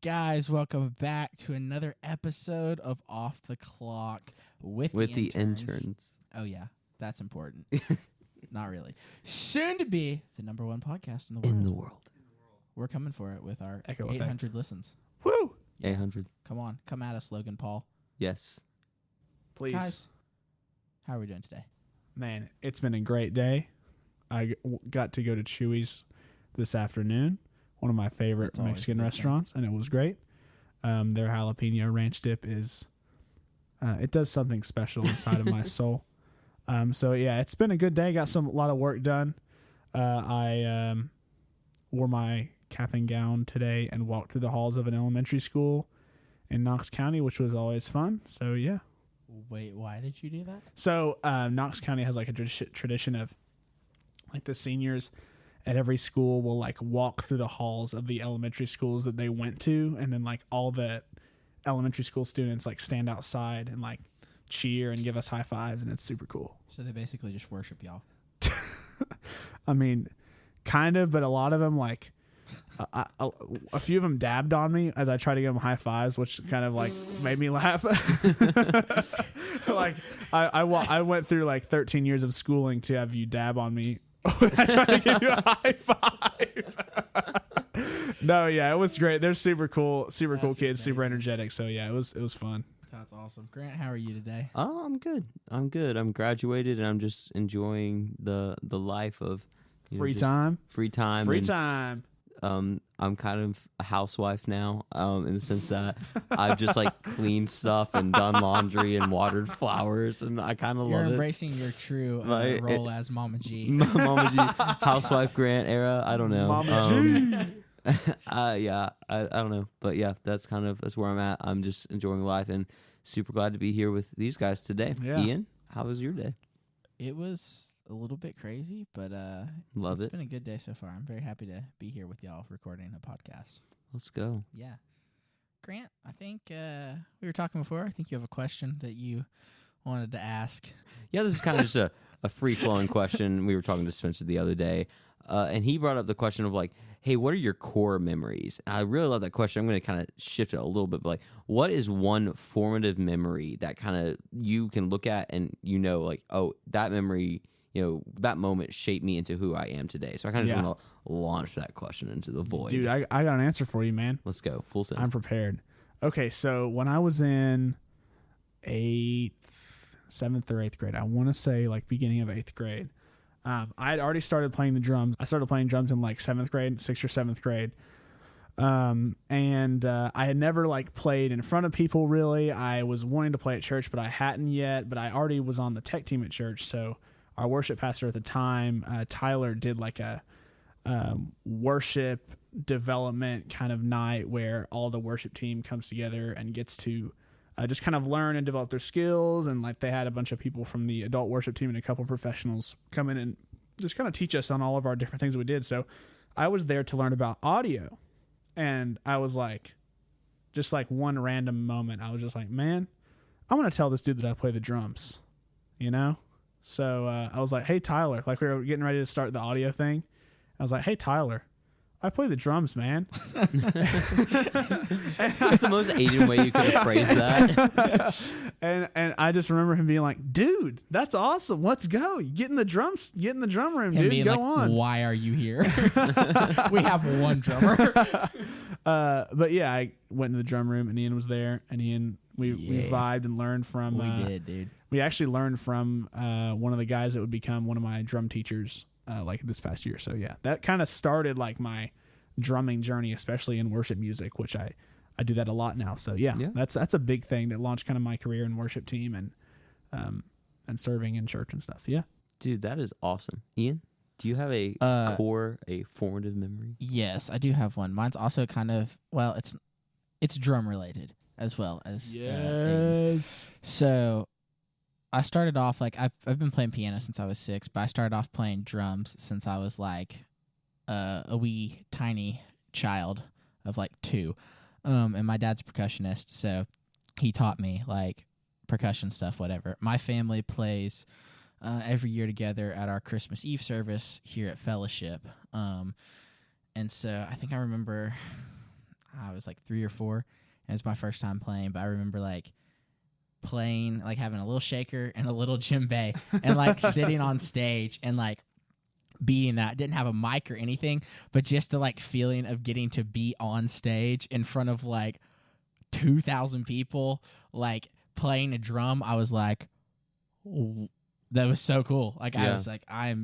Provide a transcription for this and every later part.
Guys, welcome back to another episode of Off the Clock with the interns. Oh, yeah, that's important. Not really. Soon to be the number one podcast in the world. We're coming for it with our Echo 800 effect. listens. Woo! Yeah. 800. Come on. Come at us, Logan Paul. Yes. Please. Guys, how are we doing today? Man, it's been a great day. I got to go to Chewy's this afternoon, one of my favorite That's always Mexican a good restaurants, and it was great. Their jalapeno ranch dip is, it does something special inside of my soul. So yeah, it's been a good day. Got a lot of work done. I wore my cap and gown today and walked through the halls of an elementary school in Knox County, which was always fun. So yeah. Wait, why did you do that? So Knox County has like a tradition of like the seniors at every school will like walk through the halls of the elementary schools that they went to, and then like all the elementary school students like stand outside and like cheer and give us high fives, and it's super cool. So they basically just worship y'all. I mean, kind of, but a lot of them like a few of them dabbed on me as I tried to give them high fives, which kind of like made me laugh. Like I went through like 13 years of schooling to have you dab on me when I tried to give you a high five. No, yeah, it was great. They're super cool kids, amazing. super energetic. So yeah, it was fun. That's awesome. Grant, how are you today? Oh, I'm good. I'm graduated, and I'm just enjoying the life of Free time. Free time. Free time. I'm kind of a housewife now, in the sense that I've just like cleaned stuff and done laundry and watered flowers, and I kind of love it. You're embracing your true role as Mama G. Mama G, housewife Grant era. I don't know. Mama G. Yeah, I don't know, but yeah, that's where I'm at. I'm just enjoying life and super glad to be here with these guys today. Yeah. Ian, how was your day? It was a little bit crazy, but It's been a good day so far. I'm very happy to be here with y'all recording a podcast. Let's go. Yeah. Grant, I think we were talking before. I think you have a question that you wanted to ask. Yeah, this is kind of just a free-flowing question. We were talking to Spencer the other day, and he brought up the question of like, hey, what are your core memories? I really love that question. I'm going to kind of shift it a little bit, but like, what is one formative memory that kind of you can look at and like, oh, that memory, that moment shaped me into who I am today. So I kind of just want to launch that question into the void. Dude, I got an answer for you, man. Let's go. Full send. I'm prepared. Okay, so when I was in 7th or 8th grade, I want to say like beginning of 8th grade, I had already started playing the drums. I started playing drums in like 7th grade, 6th or 7th grade. And I had never like played in front of people really. I was wanting to play at church, but I hadn't yet, but I already was on the tech team at church. So our worship pastor at the time, Tyler, did like a worship development kind of night where all the worship team comes together and gets to just kind of learn and develop their skills. And like they had a bunch of people from the adult worship team and a couple professionals come in and just kind of teach us on all of our different things that we did. So I was there to learn about audio. And I was like, just like one random moment, I was just like, man, I'm going to tell this dude that I play the drums, So I was like, hey, Tyler, like we were getting ready to start the audio thing. I was like, hey, Tyler, I play the drums, man. That's the most Aidan way you could have phrased that. Yeah. And I just remember him being like, dude, that's awesome. Let's go. Get in the drum room, Him dude. being Go like, on. why are you here? We have one drummer. But yeah, I went in the drum room and Ian was there, and we vibed and learned from. We did, dude. We actually learned from one of the guys that would become one of my drum teachers like this past year. So yeah, that kind of started like my drumming journey, especially in worship music, which I do that a lot now. So yeah, that's a big thing that launched kind of my career in worship team and serving in church and stuff. Yeah. Dude, that is awesome. Ian, do you have a formative memory? Yes, I do have one. Mine's also kind of, well, it's drum related as well as yes. So I started off like I've been playing piano since I was 6, but I started off playing drums since I was like a wee tiny child of like 2. And my dad's a percussionist, so he taught me like percussion stuff, whatever. My family plays every year together at our Christmas Eve service here at Fellowship. And so I think I remember, I was like 3 or 4. And it was my first time playing, but I remember like playing, like having a little shaker and a little djembe and like sitting on stage and like beating that. Didn't have a mic or anything, but just the like feeling of getting to be on stage in front of like 2,000 people, like playing a drum. I was like, that was so cool. Like I was like, I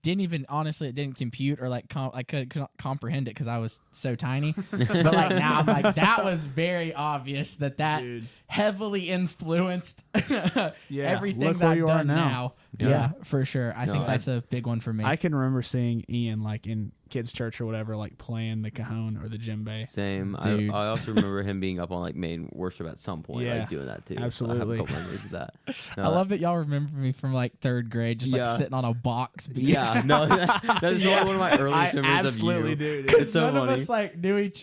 didn't even, honestly, it didn't compute or like I couldn't comprehend it because I was so tiny. But like now I'm like, that was very obvious that Dude. heavily influenced everything look that where I've you done are now. now. Yeah, for sure. I think that's a big one for me. I can remember seeing Ian like in kids' church or whatever, like playing the cajon or the djembe. Same. Dude. I also remember him being up on like main worship at some point, Yeah, like doing that too. absolutely. So I have a couple memories of that. I love that y'all remember me from like 3rd grade, just like sitting on a box. Yeah, no, that is probably one of my earliest memories absolutely of you. do. It's so None funny. of us like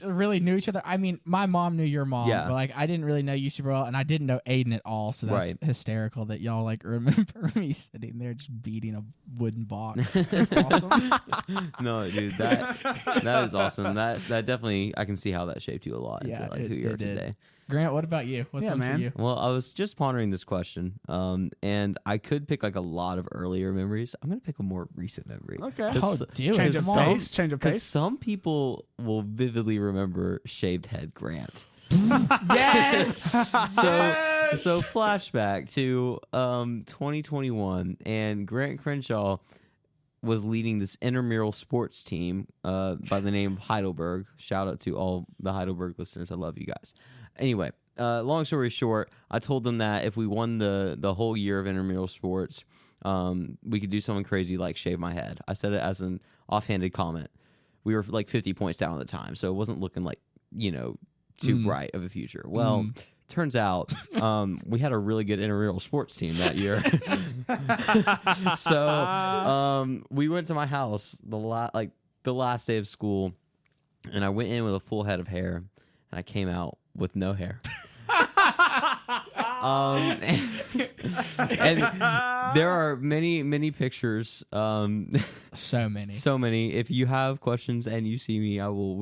really knew each other. I mean, my mom knew your mom, but like I didn't really know you super well, and I didn't know Aidan at all. So that's hysterical that y'all like remember me sitting there just beating a wooden box. That's awesome. No, dude, that is awesome. That definitely, I can see how that shaped you a lot into like who you are today. Grant, what about you? What's one for you? Well, I was just pondering this question, and I could pick like a lot of earlier memories. I'm gonna pick a more recent memory. Okay. Change of pace. Change of pace. Some people will vividly remember shaved head Grant. Yes. So flashback to 2021, and Grant Crenshaw was leading this intramural sports team by the name of Heidelberg. Shout out to all the Heidelberg listeners. I love you guys. Anyway, long story short, I told them that if we won the whole year of intramural sports, we could do something crazy like shave my head. I said it as an offhanded comment. We were like 50 points down at the time, so it wasn't looking like, too bright of a we Well, turns out we had a really good intramural sports team that year. So we went to my house the last day of school, and I went in with a full head of hair, and I came out with no hair. And there are many pictures. So many. If you have questions and you see me, I will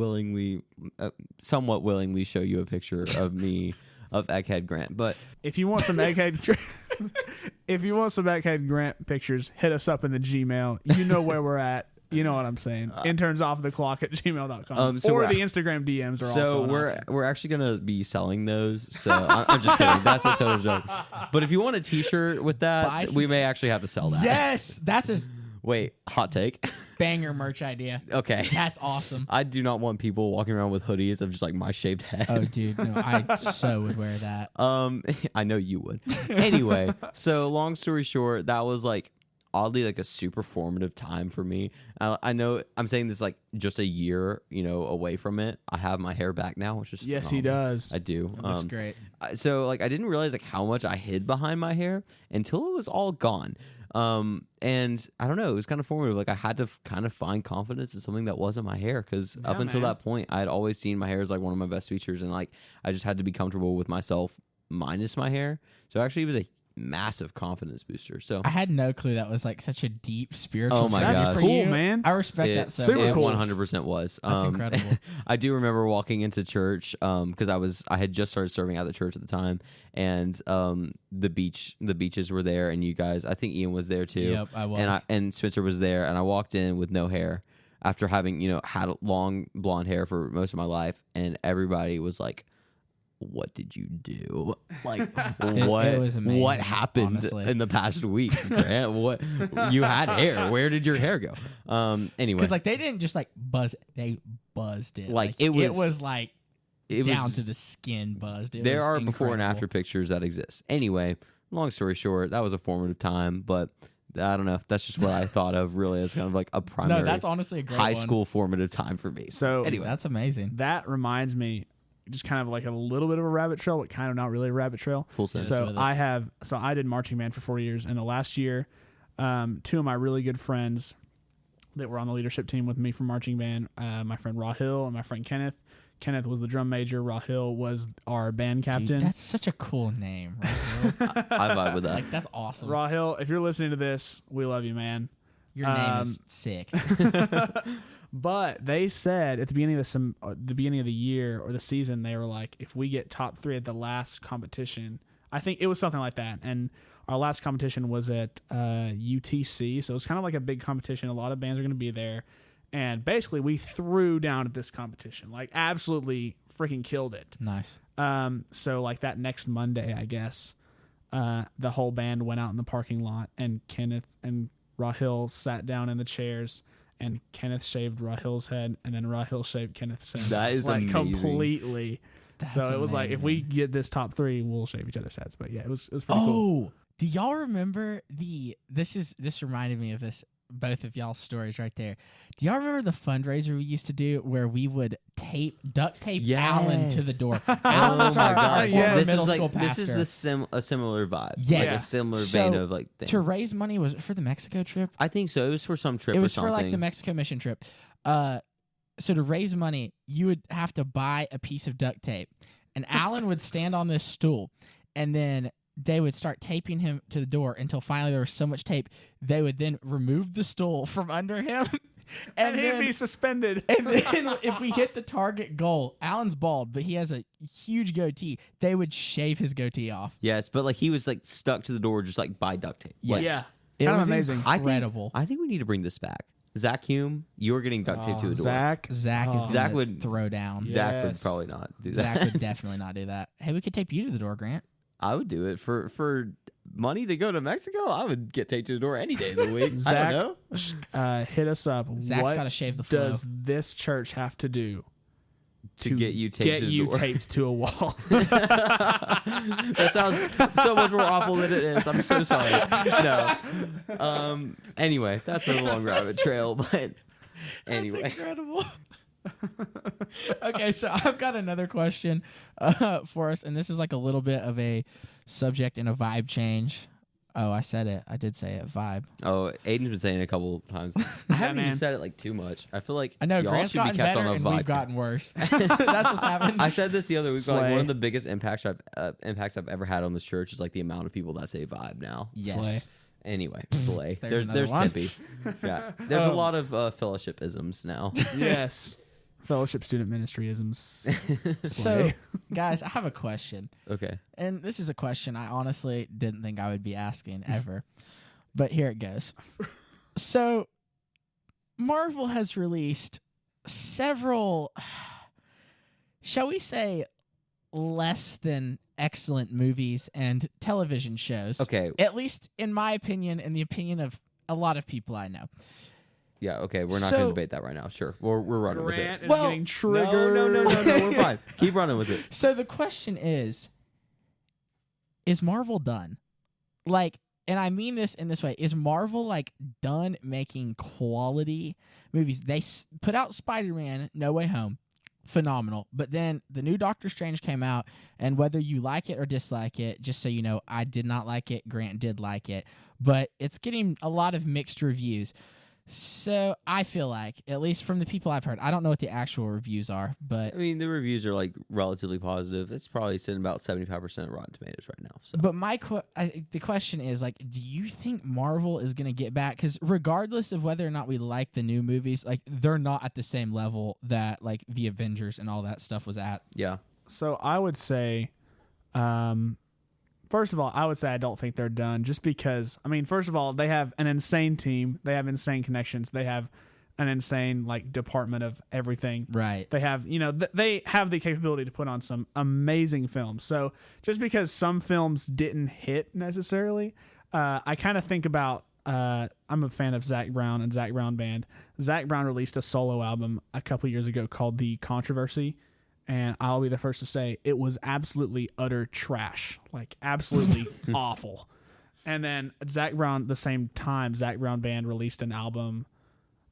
somewhat willingly show you a picture of me of Egghead Grant. But if you want some Egghead Grant pictures, hit us up in the Gmail. You know where we're at. You know what I'm saying. Internsofftheclock@gmail.com. Or the Instagram DMs are also. So we're actually gonna be selling those. So I'm just kidding. That's a total joke. But if you want a T-shirt with that, we may actually have to sell that. Yes, that's a Wait, hot take. banger merch idea. Okay, that's awesome. I do not want people walking around with hoodies of just like my shaved head. Oh, dude, no, I so would wear that. I know you would. Anyway, so long story short, that was like oddly like a super formative time for me. I know I'm saying this like just a year, away from it. I have my hair back now, which is yes, phenomenal. he does. I do. That's great. So like I didn't realize like how much I hid behind my hair until it was all gone. And I don't know, it was kind of formative. Like I had to kind of find confidence in something that wasn't my hair, because up until that point, I had always seen my hair as like one of my best features, and like I just had to be comfortable with myself minus my hair. So actually, it was a massive confidence booster. So I had no clue that was like such a deep spiritual. Oh my journey gosh. for Cool, you. man. I respect that so super much. cool. 100% was. That's incredible. I do remember walking into church because I had just started serving at the church at the time, and the beaches were there, and you guys, I think Ian was there too. Yep, I was. And Spencer was there, and I walked in with no hair after having had long blonde hair for most of my life, and everybody was like, what did you do? Like, it was amazing, what happened honestly. in the past week, Grant? What, you had hair? Where did your hair go? Anyway, because like they didn't just like buzz, they buzzed it. Like, it it was like down was, to the skin buzzed. There are incredible. before and after pictures that exist. Anyway, long story short, that was a formative time, but I don't know. That's just what I thought of really as kind of like a primary. No, that's honestly a great high one. school formative time for me. So anyway, That's amazing. that reminds me, just kind of like a little bit of a rabbit trail, but kind of not really a rabbit trail. Full sense. So I did marching band for 4 years, and the last year, two of my really good friends that were on the leadership team with me for marching band, my friend Rahil and my friend Kenneth. Kenneth was the drum major. Rahil was our band captain. Dude, that's such a cool name. Rahil. I vibe with that. Like, that's awesome. Rahil, if you're listening to this, we love you, man. Your name is sick. But they said at the beginning of the year or the season, they were like, if we get top 3 at the last competition, I think it was something like that. And our last competition was at UTC, so it was kind of like a big competition. A lot of bands are going to be there. And basically, we threw down at this competition, like absolutely freaking killed it. Nice. So like that next Monday, I guess, the whole band went out in the parking lot, and Kenneth and Rahil sat down in the chairs, and Kenneth shaved Rahil's head, and then Rahil shaved Kenneth's head. That is like amazing. Completely. That's So it was like, if we amazing. get this top 3, we'll shave each other's heads. But yeah, it was pretty cool. Oh, do y'all remember this reminded me of both of y'all's stories right there. Do y'all remember the fundraiser we used to do where we would duct tape Alan to the door? Alan was our gosh. former This middle is school like pastor. this is a similar vibe. Yes. Like a similar So, vein of like thing. to raise money, was it for the Mexico trip? I think so. It was for some trip It or was something. for like the Mexico mission trip. So to raise money, you would have to buy a piece of duct tape, and Alan would stand on this stool, and then they would start taping him to the door until finally there was so much tape they would then remove the stool from under him, And he'd then, be suspended. and then if we hit the target goal, Alan's bald, but he has a huge goatee. They would shave his goatee off. Yes, but like he was like stuck to the door just like by duct tape. Yes. Yeah. It Kind of was amazing. incredible. I think we need to bring this back. Zach Hume, you're getting duct tape to the door. Zach. Zach is Oh. gonna Zach would- throw down. Yeah. Zach would Yes. probably not do Zach that. would definitely not do that. Hey, we could tape you to the door, Grant. I would do it for money to go to Mexico. I would get taped to the door any day of the week. I Zach, don't know. hit us up. Zach's What got to shave the flow. does this church have to do To get you taped to the door. taped to a wall? That sounds so much more awful than it is. I'm so sorry. No. Anyway, that's a long rabbit trail, but anyway. That's incredible. Okay, so I've got another question for us, and this is like a little bit of a subject and a vibe change. Oh, I said it. I did say it. Vibe. Oh, Aiden's been saying it a couple times. I haven't even man. said it like too much. I feel like I know y'all Grant's should be gotten kept better, on a and vibe. we've gotten worse. That's what's happened. I said this the other week. But like Slay. one of the biggest impacts I've ever had on this church is like the amount of people that say vibe now. Yes. Slay. Anyway, slay. There's There's another one. Tippy. Yeah, there's a lot of fellowship isms now. Yes. Fellowship student ministry isms. So, guys, I have a question. Okay. And this is a question I honestly didn't think I would be asking ever. But here it goes. So, Marvel has released several, shall we say, less than excellent movies and television shows. Okay. At least in my opinion and the opinion of a lot of people I know. Yeah. Okay. We're not So- going to debate that right now. Sure. We're running Grant with is Well, getting it. triggered. No. We're fine. Keep running with it. So the question is Marvel done? Like, and I mean this in this way, is Marvel like done making quality movies? They put out Spider-Man No Way Home, phenomenal, but then the new Doctor Strange came out, and whether you like it or dislike it, just so you know, I did not like it, Grant did like it, but it's getting a lot of mixed reviews. So I feel like, at least from the people I've heard, I don't know what the actual reviews are, but I mean, the reviews are like relatively positive. It's probably sitting about 75% Rotten Tomatoes right now. So. But the question is, like, do you think Marvel is going to get back? Because regardless of whether or not we like the new movies, like, they're not at the same level that, like, the Avengers and all that stuff was at. Yeah. So I would say, first of all, I would say I don't think they're done just because, I mean, first of all, they have an insane team. They have insane connections. They have an insane, like, department of everything. Right. They have, they have the capability to put on some amazing films. So just because some films didn't hit necessarily, I kind of think about, I'm a fan of Zac Brown and Zac Brown Band. Zac Brown released a solo album a couple years ago called The Controversy. And I'll be the first to say it was absolutely utter trash, like absolutely awful. And then Zac Brown, the same time, Zac Brown Band released an album.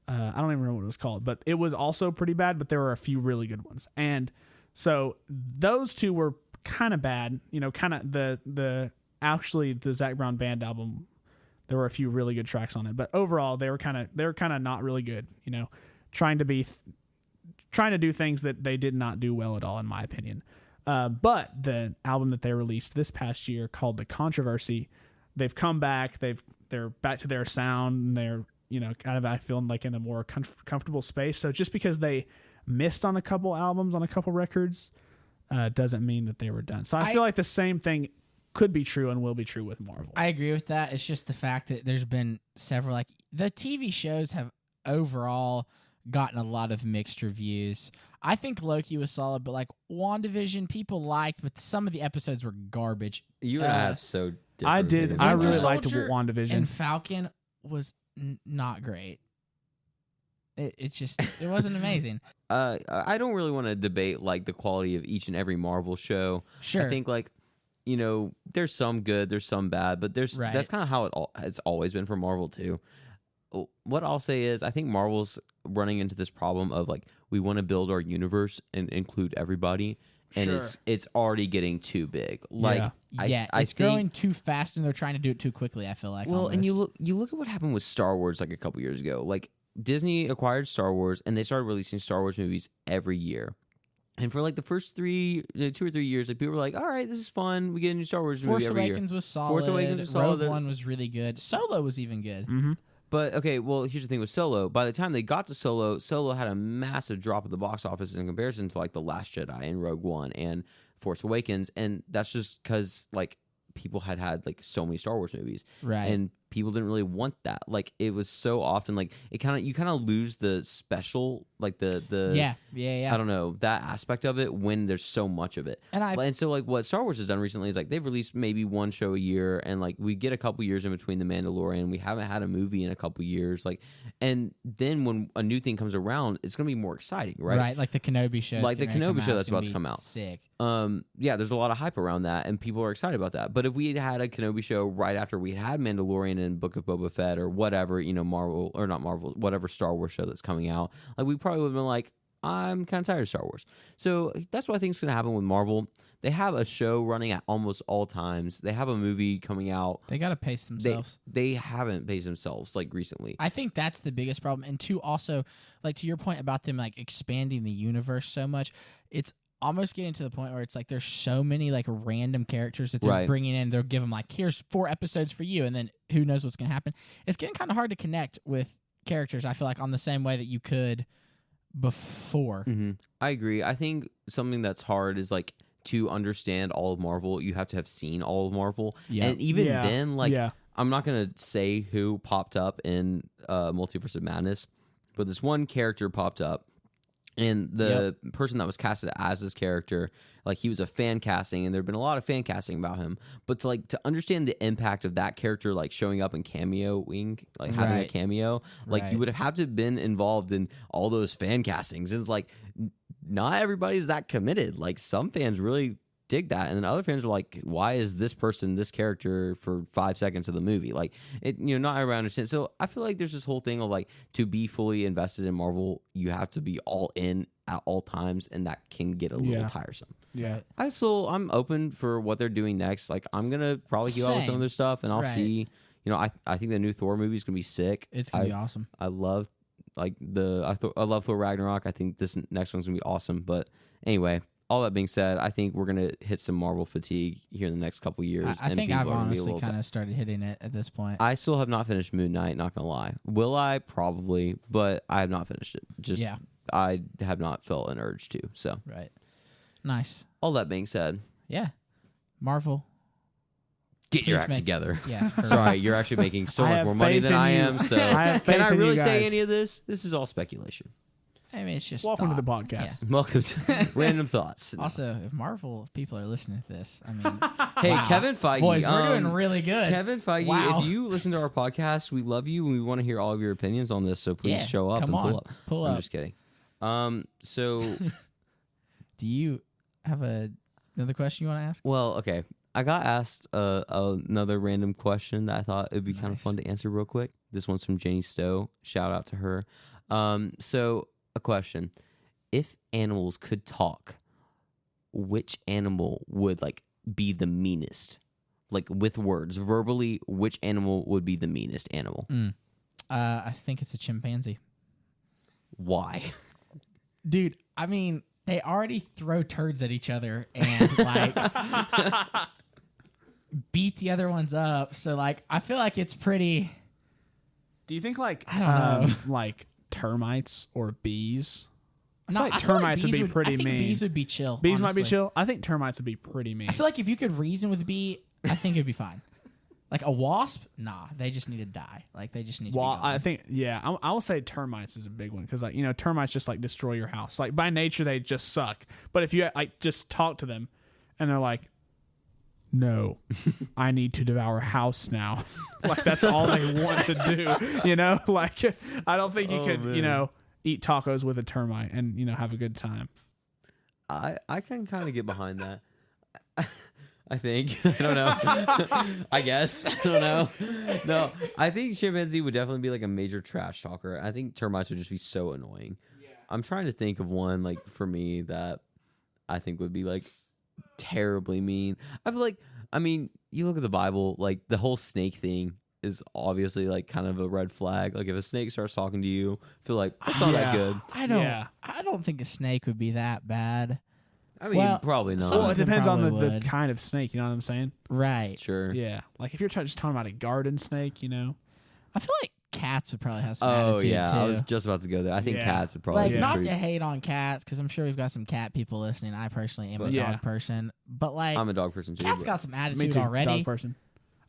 I don't even remember what it was called, but it was also pretty bad, but there were a few really good ones. And so those two were kind of bad, kind of the Zac Brown Band album. There were a few really good tracks on it, but overall they were kind of not really good, trying to do things that they did not do well at all, in my opinion. But the album that they released this past year called The Controversy, they've come back. They're back to their sound. And they're kind of I feel like in a more comfortable space. So just because they missed on a couple albums, on a couple records, doesn't mean that they were done. So I feel like the same thing could be true and will be true with Marvel. I agree with that. It's just the fact that there's been several, like the TV shows have overall gotten a lot of mixed reviews. I think Loki was solid, but like WandaVision, people liked, but some of the episodes were garbage. You and I have so different I did. opinions I on really that. liked Soldier WandaVision. And Falcon was not great. It wasn't amazing. I don't really want to debate like the quality of each and every Marvel show. Sure. I think like, there's some good, there's some bad, but that's kind of how it's always been for Marvel too. What I'll say is I think Marvel's running into this problem of like we want to build our universe and include everybody, and it's already getting too big. Like it's growing too fast, and they're trying to do it too quickly. I feel like. Well, almost. and you look at what happened with Star Wars like a couple years ago. Like Disney acquired Star Wars, and they started releasing Star Wars movies every year. And for like the first 2 or 3 years, like people were like, "All right, this is fun. We get a new Star Wars movie every year." Force Awakens was solid. Force Awakens was solid. Rogue One was really good. Solo was even good. Mm-hmm. But okay, well, here's the thing with Solo. By the time they got to Solo had a massive drop at the box office in comparison to like The Last Jedi and Rogue One and Force Awakens, and that's just because like people had like so many Star Wars movies, Right. And people didn't really want that. Like it was so often like you kind of lose the special, like the yeah. I don't know, that aspect of it when there's so much of it. And so like what Star Wars has done recently is like they've released maybe one show a year, and like we get a couple years in between The Mandalorian. We haven't had a movie in a couple years, like, and then when a new thing comes around, it's gonna be more exciting, right? Right, like the Kenobi show. Like the Kenobi show that's about to come out. Sick. Yeah, there's a lot of hype around that, and people are excited about that. But if we had a Kenobi show right after we had Mandalorian and Book of Boba Fett or whatever, Marvel or not Marvel, whatever Star Wars show that's coming out, like we probably would have been like, I'm kind of tired of Star Wars. So that's what I think is going to happen with Marvel. They have a show running at almost all times. They have a movie coming out. They got to pace themselves. They haven't paced themselves like recently. I think that's the biggest problem. And two, also, like to your point about them like expanding the universe so much, it's almost getting to the point where it's like there's so many like random characters that they're bringing in. They'll give them like, here's 4 episodes for you, and then who knows what's going to happen. It's getting kind of hard to connect with characters, I feel like, on the same way that you could before. Mm-hmm. I agree. I think something that's hard is like to understand all of Marvel, you have to have seen all of Marvel. Yeah. And even then, like, I'm not going to say who popped up in Multiverse of Madness, but this one character popped up. And the person that was casted as this character, like he was a fan casting, and there had been a lot of fan casting about him. But to understand the impact of that character, like showing up and cameoing, like having a cameo, like you would have had to have been involved in all those fan castings. It's like not everybody's that committed. Like some fans really dig that, and then other fans are like, why is this person this character for 5 seconds of the movie? Like it, not everybody understands. So I feel like there's this whole thing of like, to be fully invested in Marvel, you have to be all in at all times, and that can get a little tiresome. I'm open for what they're doing next. Like I'm gonna probably keep up with some of their stuff, and I'll see. I think the new Thor movie is gonna be sick. It's gonna be awesome. I love I love Thor Ragnarok. I think this next one's gonna be awesome. But anyway, all that being said, I think we're going to hit some Marvel fatigue here in the next couple years. I think I've honestly kind of started hitting it at this point. I still have not finished Moon Knight, not going to lie. Will I? Probably, but I have not finished it. I have not felt an urge to. So Right. Nice. All that being said. Yeah. Marvel. Get your act together. Yeah. Sorry, you're actually making so much more money than I am. So can I really say any of this? This is all speculation. I mean, it's just welcome to the podcast. Yeah. Welcome to Random Thoughts. Also, if Marvel people are listening to this, I mean, hey, Kevin Feige, boys, we're doing really good. Kevin Feige, if you listen to our podcast, we love you and we want to hear all of your opinions on this. So please show up and pull up. I'm just kidding. So, do you have another question you want to ask? Well, okay. I got asked another random question that I thought it'd be kind of fun to answer real quick. This one's from Jenny Stowe. Shout out to her. So. A question: if animals could talk, which animal would like be the meanest? Like with words, verbally, which animal would be the meanest animal? I think it's a chimpanzee. Why? Dude, I mean, they already throw turds at each other and like beat the other ones up. So like, I feel like it's pretty Do you think like I don't know. like termites or bees? I feel No, like I feel like termites would bees be pretty I think mean. Bees would be chill. Bees might be honestly. chill. I think termites would be pretty mean. I feel like if you could reason with a bee, I think it'd be fine. Like a wasp, nah, they just need to die. Like they just need to be gone. I think I will say termites is a big one because like termites just like destroy your house. Like by nature they just suck. But if you like just talk to them, and they're like, "No, I need to devour house now." Like that's all they want to do. Like I don't think you could eat tacos with a termite and have a good time. I can kind of get behind that. I think. I don't know. I guess. I don't know. No, I think chimpanzee would definitely be like a major trash talker. I think termites would just be so annoying. Yeah. I'm trying to think of one like for me that I think would be like terribly mean. I feel like, you look at the Bible, like the whole snake thing is obviously like kind of a red flag. Like if a snake starts talking to you, I feel like that's not that good. I don't think a snake would be that bad. Probably not. Well, it depends on the would. kind of snake. You know what I'm saying? Right. Sure. Yeah. Like if you're just talking about a garden snake, I feel like cats would probably have some Oh attitude yeah, too. I was just about to go there. I think cats would probably like be not pretty... to hate on cats because I'm sure we've got some cat people listening. I personally am a dog person, but like I'm a dog person too. cats but... got some Me attitude too, already. dog person.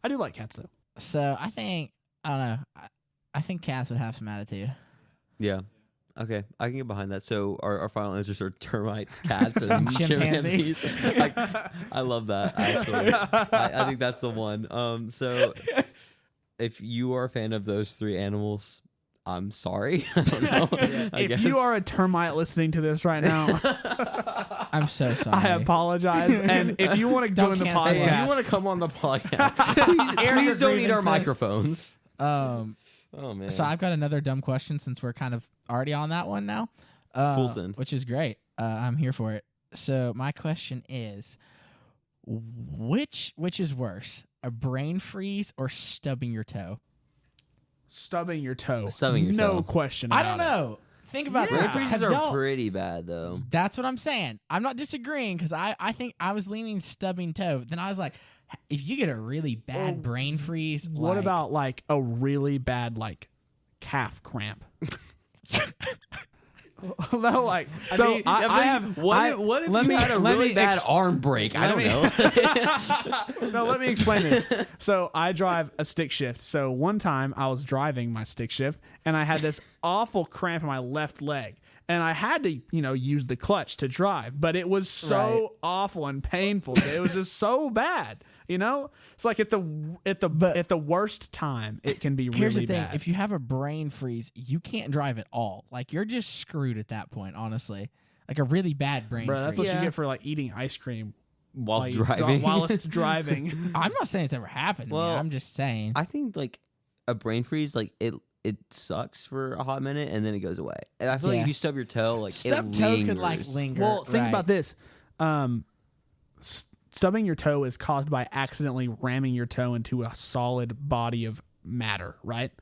I do like cats though. So I don't know. I think cats would have some attitude. Yeah. Okay, I can get behind that. So our final answers are termites, cats, and Chimpanzees. chimpanzees. I love that, actually. I think that's the one. So if you are a fan of those three animals, I'm sorry. I don't know. If you are a termite listening to this right now, I'm so sorry. I apologize. And if you want to join the cancel podcast, Hey, if you want to come on the podcast, please don't eat our grievances. microphones. Oh, man. So I've got another dumb question since we're kind of already on that one now. Full send. Which is great. I'm here for it. So my question is, which is worse, a brain freeze or stubbing your toe? stubbing your toe. Stubbing your no toe. question. I don't know. Think about Brain this. freezes Have are y'all- pretty bad, though. That's what I'm saying. I'm not disagreeing because I think I was leaning stubbing toe. Then I was like, if you get a really bad brain freeze, What about like a really bad like calf cramp? No, like so. I have. What if you had a really bad arm break? I don't know. No, let me explain this. So I drive a stick shift. So one time I was driving my stick shift and I had this awful cramp in my left leg. And I had to, use the clutch to drive, but it was so awful and painful. It was just so bad, It's like at the worst time, it can be Here's really the thing: bad. if you have a brain freeze, you can't drive at all. Like you're just screwed at that point. Honestly, like a really bad brain Bro, freeze. that's what you get for like eating ice cream While driving. While it's driving. I'm not saying it's ever happened. Well, I'm just saying. I think like a brain freeze, like it sucks for a hot minute and then it goes away. And I feel like if you stub your toe, like Stub it toe lingers. could like linger. Well, think right. about this. Stubbing your toe is caused by accidentally ramming your toe into a solid body of matter, right?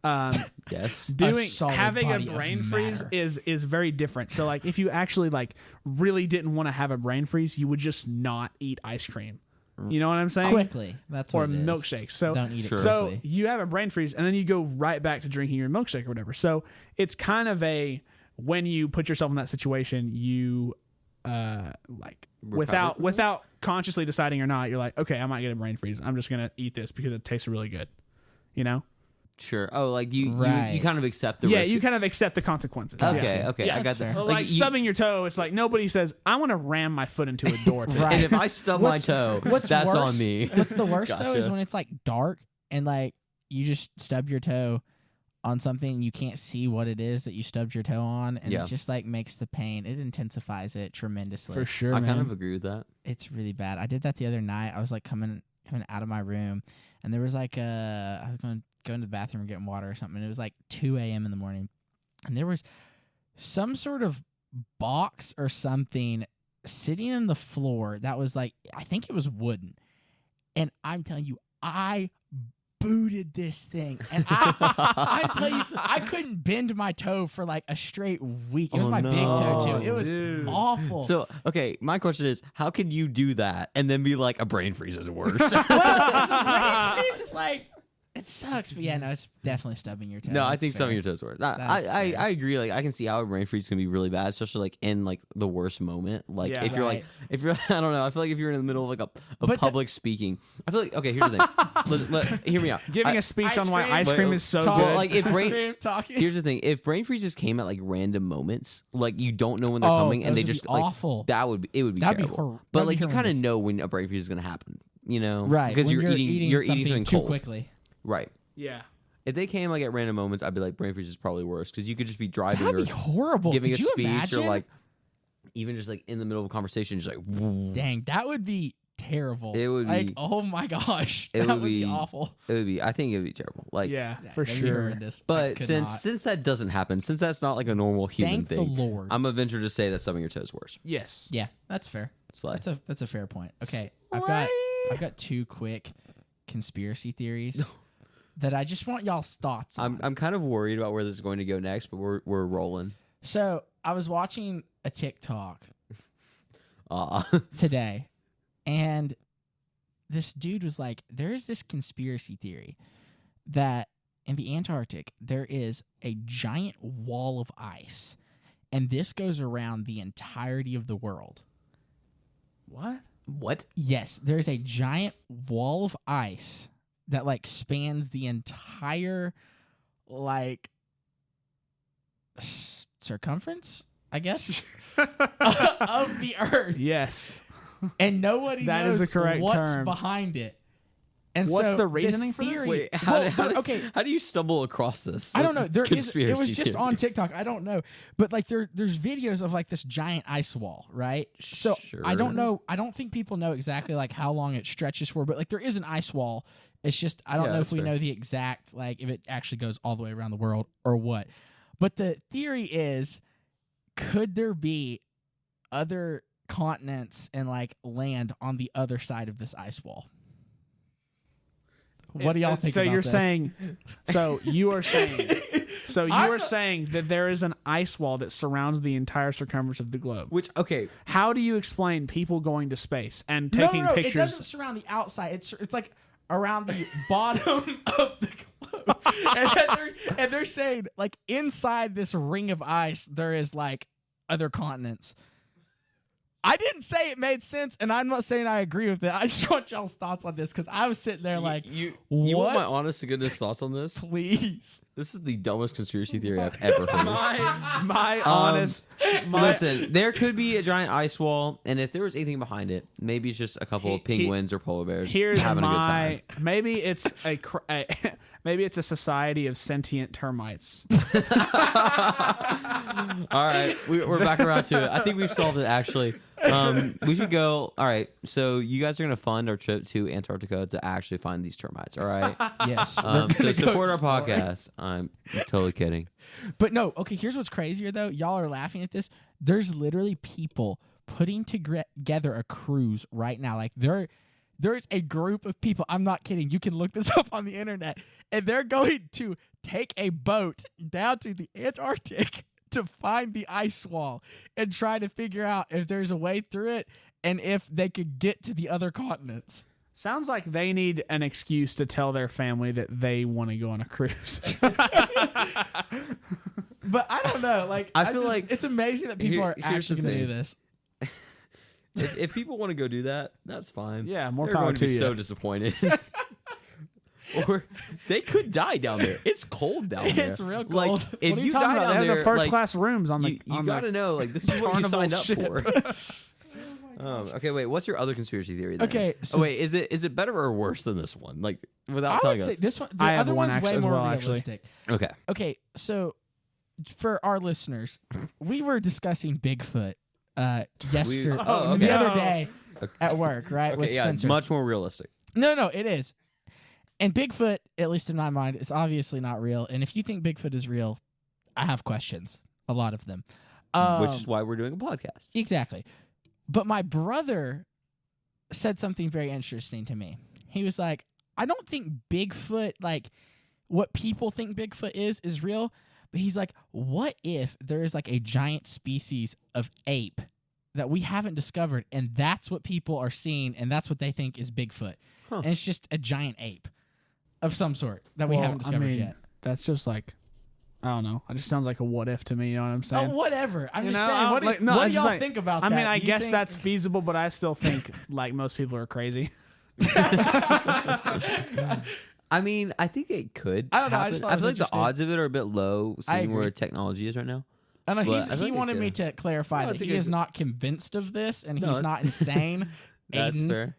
Yes. body Having a of brain freeze matter. is very different. So like if you actually like really didn't want to have a brain freeze, you would just not eat ice cream. You know what I'm saying? quickly. That's Or what it is. milkshakes. So Don't eat it So quickly. you have a brain freeze and then you go right back to drinking your milkshake or whatever. So it's kind of when you put yourself in that situation, you without consciously deciding or not, you're like, okay, I might get a brain freeze. I'm just gonna eat this because it tastes really good. Sure. Oh, like you Right. kind of accept the Yeah, risk. you kind of accept the consequences. Okay, Yeah. okay. Yeah, I got that's that. fair. Like stubbing your toe, it's like nobody says, I want to ram my foot into a door today. Right. And if I stub my toe, What's that's worse, on me. What's the worst though is Gotcha. when it's like dark and like you just stub your toe on something and you can't see what it is that you stubbed your toe on, and Yeah. it just like makes the pain. It intensifies it tremendously. For sure, I man. kind of agree with that. It's really bad. I did that the other night. I was like coming out of my room, and there was like I was going to the bathroom and getting water or something. And it was like 2 a.m. in the morning, and there was some sort of box or something sitting in the floor that was like, I think it was wooden. And I'm telling you, I booted this thing, and I tell you, I couldn't bend my toe for like a straight week. It was my big toe too. It was dude. awful. So, okay, my question is, how can you do that and then be like, a brain freeze is worse? well, it's a brain freeze. It sucks, but yeah, no, it's definitely stubbing your toe. No, I That's think fair. stubbing your toes worse. I agree. Like I can see how a brain freeze can be really bad, especially like in like the worst moment. Like Yeah. if you're Right. I don't know. I feel like if you're in the middle of like a But public speaking, I feel like okay. Here's the thing. Hear me out. Giving I- a speech Ice on why cream. ice cream is so Talk- good. like if brain. Cream talking. Here's the thing: if brain freezes came at like random moments, like you don't know when they're coming, and those they would be just like awful. that would be That'd be terrible. hor- But that'd like be you kind of horrendous. know when a brain freeze is going to happen, you know, Right, Because when you're eating something too cold, quickly. right? yeah. If they came like at random moments, I'd be like brain freeze is probably worse because you could just be driving That'd or be horrible. giving Could a you speech imagine? or like even just like in the middle of a conversation, just like Dang, that would be terrible. It would like, be- oh my gosh, it that would would be be- awful. it would be. I think it would be terrible. Like Yeah, Yeah, for that'd be sure. horrendous. I But could since not. that doesn't happen, since that's not like a normal human Thank thing, the Lord. I'm a venture to say that stubbing your toes worse. Yes. Yeah, that's fair. Slay. That's a fair point. Okay, Slay. I've got two quick conspiracy theories that I just want y'all's thoughts on. I'm kind of worried about where this is going to go next, but we're rolling. So I was watching a TikTok Uh, today, and this dude was like, "There's this conspiracy theory that in the Antarctic there is a giant wall of ice, and this goes around the entirety of the world." What? what? Yes, there's a giant wall of ice that like spans the entire like circumference, I guess, of the earth, Yes. and nobody That knows is the correct what's term. behind it. And What's so the reasoning for this? theory, Wait, okay, how do you stumble across this? I don't know. There is. conspiracy It was just theory? on TikTok. I don't know, but like there's videos of like this giant ice wall, right? So I don't Sure. know. I don't think people know exactly like how long it stretches for, but like there is an ice wall. It's just I don't Yeah, know if that's we fair. know the exact like if it actually goes all the way around the world or what. But the theory is, could there be other continents and like land on the other side of this ice wall? What do y'all think So about you're this? saying, so you are saying, so you I'm are not- saying that there is an ice wall that surrounds the entire circumference of the globe. Which okay, How do you explain people going to space and No, taking no, it pictures? doesn't surround the outside. It's like around the bottom of the globe. And they're saying like inside this ring of ice there is like other continents. I didn't say it made sense, and I'm not saying I agree with it. I just want y'all's thoughts on this because I was sitting there like, you want my what? honest to goodness thoughts on this? Please. This is the dumbest conspiracy theory I've ever heard. my honest, Listen, there could be a giant ice wall, and if there was anything behind it, maybe it's just a couple of penguins or polar bears here's having a good my time. maybe it's maybe it's a society of sentient termites. All right, we're back around to it. I think we've solved it. Actually, we should go. All right, so you guys are gonna fund our trip to Antarctica to actually find these termites. All right. Yes. So we're gonna go support our explore. podcast. I'm totally kidding. But no, okay, here's what's crazier though. Y'all are laughing at this. There's literally people putting together a cruise right now. Like there's a group of people. I'm not kidding. You can look this up on the internet. And they're going to take a boat down to the Antarctic to find the ice wall and try to figure out if there's a way through it and if they could get to the other continents. Sounds like they need an excuse to tell their family that they want to go on a cruise. But I don't know. Like I feel like it's amazing that people are here's the actually going to do thing. this. If people want to go do that, that's fine. Yeah, more They're power going to to be you. so disappointed. Or they could die down there. It's cold down there. It's real Like cold. if What are you talking die about? down They have there, the first like, class rooms on the. you on got to the, know, like this is what you Carnival signed up ship. for. Okay, wait. What's your other conspiracy theory? Then? Okay, so- oh wait, is it better or worse than this one? Like without I telling would say us. this one. The I have other one one's actually way as more well, actually. realistic. Okay. Okay, so for our listeners, we were discussing Bigfoot yesterday, oh, the okay. other day at work, right? with Okay, yeah, Spencer. much more realistic. No, it is. And Bigfoot, at least in my mind, is obviously not real. And if you think Bigfoot is real, I have questions, a lot of them. Which is why we're doing a podcast. Exactly. But my brother said something very interesting to me. He was like, I don't think Bigfoot, like what people think Bigfoot is real. But he's like, what if there is like a giant species of ape that we haven't discovered, and that's what people are seeing, and that's what they think is Bigfoot. Huh. And it's just a giant ape. of some sort that we haven't discovered yet. That's just like, I don't know. It just sounds like a what if to me. You know what I'm saying? Oh, whatever. I'm You just know, saying. What, like, do, no, what it's do just y'all like- think about I that? mean, I Do you guess think- that's feasible, but I still think like most people are crazy. I mean, I think it could. I don't know, I happen. just thought I it was feel like the interesting. odds of it are a bit low, seeing where agree. technology is right now. I know But I he think wanted it me could. to clarify No, that it's a he good- is not convinced of this and No, he's it's- not insane. That's Aidan, fair.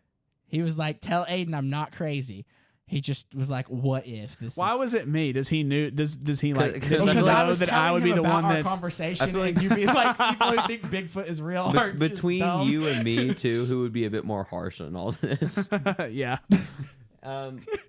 he was like, "Tell Aidan I'm not crazy." He just was like, "What if this?" Why was it me? Does he knew? Does he like? 'Cause Does I he feel like- know was that I would be the one our that? conversation, I feel like- and you'd be like, "People who think Bigfoot is real are just Between dumb." you and me too, who would be a bit more harsh on all this? Yeah.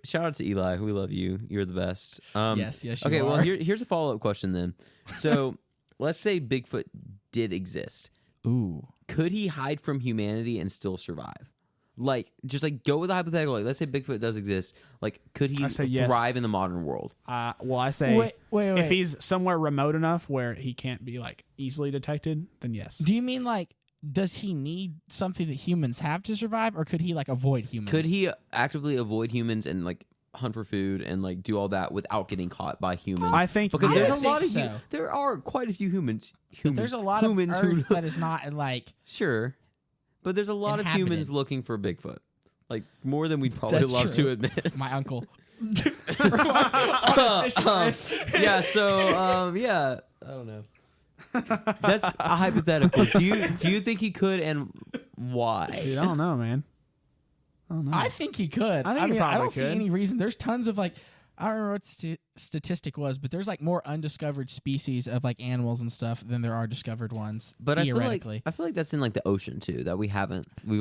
Shout out to Eli. We love you. You're the best. Yes, you Okay, well, are. here's a follow up question then. So, let's say Bigfoot did exist. Ooh, could He hide from humanity and still survive? Like, just like go with a hypothetical. Like, let's say Bigfoot does exist. Like, could he I say yes. thrive in the modern world? Well, I say wait. if he's somewhere remote enough where he can't be like easily detected, then yes. Do you mean like, does he need something that humans have to survive, or could he like avoid humans? Could he actively avoid humans and like hunt for food and like do all that without getting caught by humans? I think because I there's don't a lot of think so. there are quite a few humans. But there's a lot of humans Earth that is not like. Sure, but there's a lot of Inhabited. humans looking for Bigfoot, like more than we'd probably That's love true. to admit. My uncle. On his fishing trips. Yeah, so yeah, I don't know. That's a hypothetical. Do you think he could, and why? Dude, I don't know, man. I don't know. I think he could. I think he mean, I probably don't see could. any reason. There's tons of like, I don't remember what the statistic was, but there's like more undiscovered species of like animals and stuff than there are discovered ones. But I feel theoretically. like that's in like the ocean too, that we've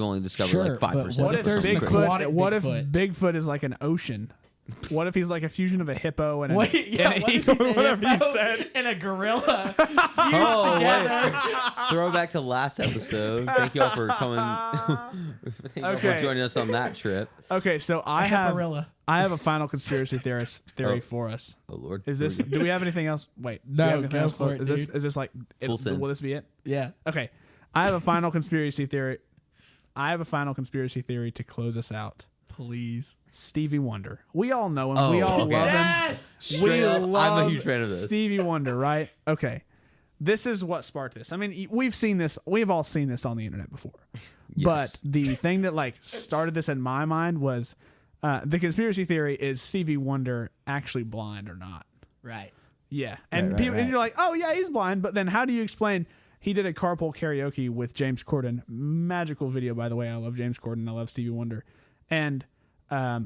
only discovered Sure, like 5%. but what if there's Something Bigfoot- crazy. aquatic What if Bigfoot? Bigfoot is like an ocean? What if he's like a fusion of a hippo and an, What, yeah, and what an if he's eagle, a whatever you hippo said? and a gorilla Oh, together? wait. Throwback to last episode. Thank you all for coming. Thank you all for Okay. joining us on that trip. Okay, so I Hipporilla. have a final conspiracy theory Oh. for us. Oh Lord. Is this? Do we have anything else? Wait, do No, we have anything go else? for it, Is this? dude. Is this like? Full send. Will this be it? Yeah. Okay, I have a final conspiracy theory. I have a final conspiracy theory to close us out. Please. Stevie Wonder. We all know him. Oh, we all okay. love him. Yes. Straight up, I'm a love huge fan of this. Stevie Wonder, right? Okay. This is what sparked this. I mean, we've seen this. We've all seen this on the internet before. Yes. But the thing that like started this in my mind was the conspiracy theory is Stevie Wonder actually blind or not? Right. Yeah. And right, people, right. and you're like, "Oh yeah, he's blind." But then how do you explain he did a carpool karaoke with James Corden? Magical video, by the way. I love James Corden. I love Stevie Wonder. And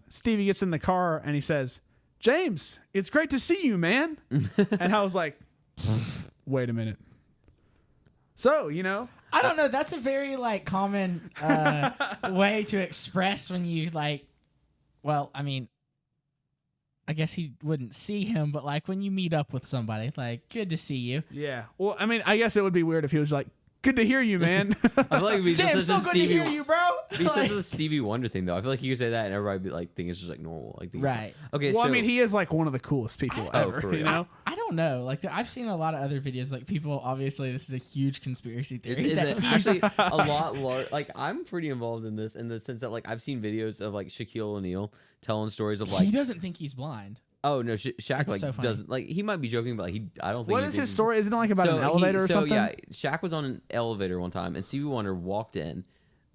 Stevie gets in the car and he says, "James, it's great to see you, man." And I was like, wait a minute. So, you know, I don't know. That's a very like common way to express when you like. Well, I mean, I guess he wouldn't see him, but like when you meet up with somebody, like, good to see you. yeah. Well, I mean, I guess it would be weird if he was like, "Good to hear you, man." I feel like it'd be James, just so such a good to hear Stevie. Oh, you, bro. It'd be Like- such a Stevie Wonder thing though. I feel like you could say that and everybody would be like think it's just like normal. Like think it's Right. fine. Okay. Well, so I mean, he is like one of the coolest people Oh, ever, for you real. know? I don't know. Like, I've seen a lot of other videos. Like, people obviously, this is a huge conspiracy theory. Is that it he's- actually a lot large? Like I'm pretty involved in this in the sense that like I've seen videos of like Shaquille O'Neal telling stories of like he doesn't think he's blind. oh no Shaq It's like so funny. doesn't like he might be joking but like I don't think What he is thinks his he's- story? Isn't it like about So an elevator or so something? yeah, Shaq was on an elevator one time, and Stevie Wonder walked in,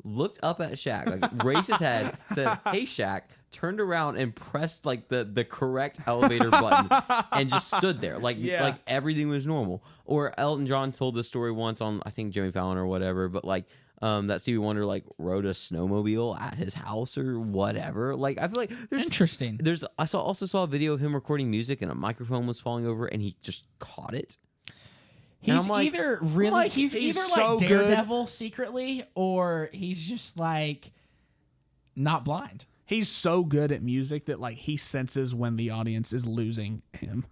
looked up at Shaq, like raised his head, said, "Hey, Shaq," turned around and pressed like the correct elevator button, and just stood there, like Yeah. like everything was normal. Or Elton John told this story once on I think Jimmy Fallon or whatever, but like. That Stevie Wonder like rode a snowmobile at his house or whatever. Like I feel like there's Interesting. also saw a video of him recording music and a microphone was falling over and he just caught it. And He's I'm like- either really like, he's he's either so like good. Daredevil secretly, or he's just like not blind. He's so good at music that like he senses when the audience is losing him.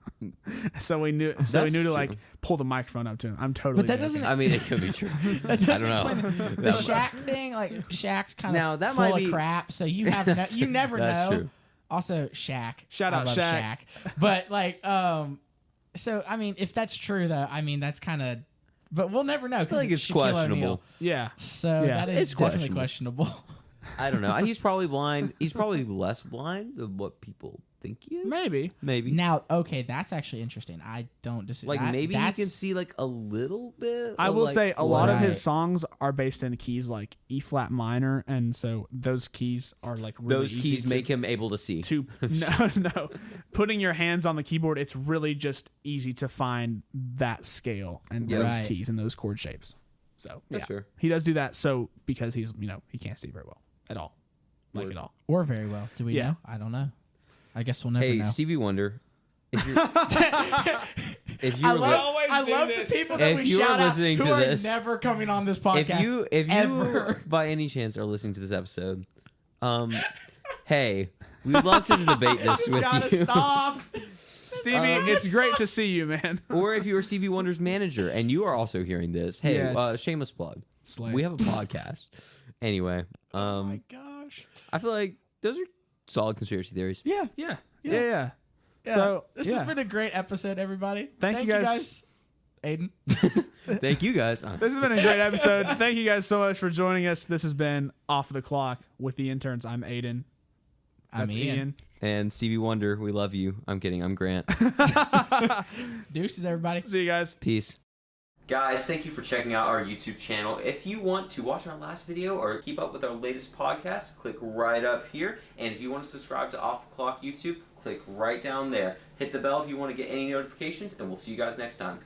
so we knew That's to true. like pull the microphone up to him. I'm totally But that joking. doesn't. I mean, it could be true. I don't know. The Shaq thing, like Shaq's kind Now, of that full might of be- crap, so you have no, you never That's know. true. Also, Shaq. Shout I out love Shaq. But like, so I mean, if that's true, though, I mean that's kind of, but we'll never know. I feel like it's Shaquille questionable. O'Neal. Yeah. So Yeah. that is It's definitely questionable. I don't know. He's probably blind. He's probably less blind than what people think he is. Maybe. Now, okay, that's actually interesting. I don't disagree. Like maybe he can see like a little bit. I will like, say a lot of Right. his songs are based in keys like E flat minor, and so those keys are like really those easy keys to, make him able to see. no. Putting your hands on the keyboard, it's really just easy to find that scale and those Right. keys and those chord shapes. So That's yeah, fair. he does do that. So because he's he can't see very well at all, like Word. at all. or very well. Do we Yeah. know? I don't know. I guess we'll never Hey, know. Stevie Wonder. If you're, if you I were love the people that If we you are shout out listening who to are this- never coming on this podcast. if you ever. by any chance are listening to this episode, hey, we'd love to debate this with gotta you. stop. Stevie, it's great to see you, man. Or if you are Stevie Wonder's manager and you are also hearing this, hey, Yes. shameless plug. Slay. We have a podcast. Anyway, Oh my gosh. I feel like those are solid conspiracy theories. Yeah. Yeah. So this has been a great episode, everybody. Thank you guys. Aiden. Thank you guys. This has been a great episode. Thank you guys so much for joining us. This has been Off the Clock with the interns. I'm Aidan. I'm That's Ian. Ian. And Stevie Wonder, we love you. I'm kidding. I'm Grant. Deuces, everybody. See you guys. Peace. Guys, thank you for checking out our YouTube channel. If you want to watch our last video or keep up with our latest podcast, click right up here. And if you want to subscribe to Off the Clock YouTube, click right down there. Hit the bell if you want to get any notifications, and we'll see you guys next time.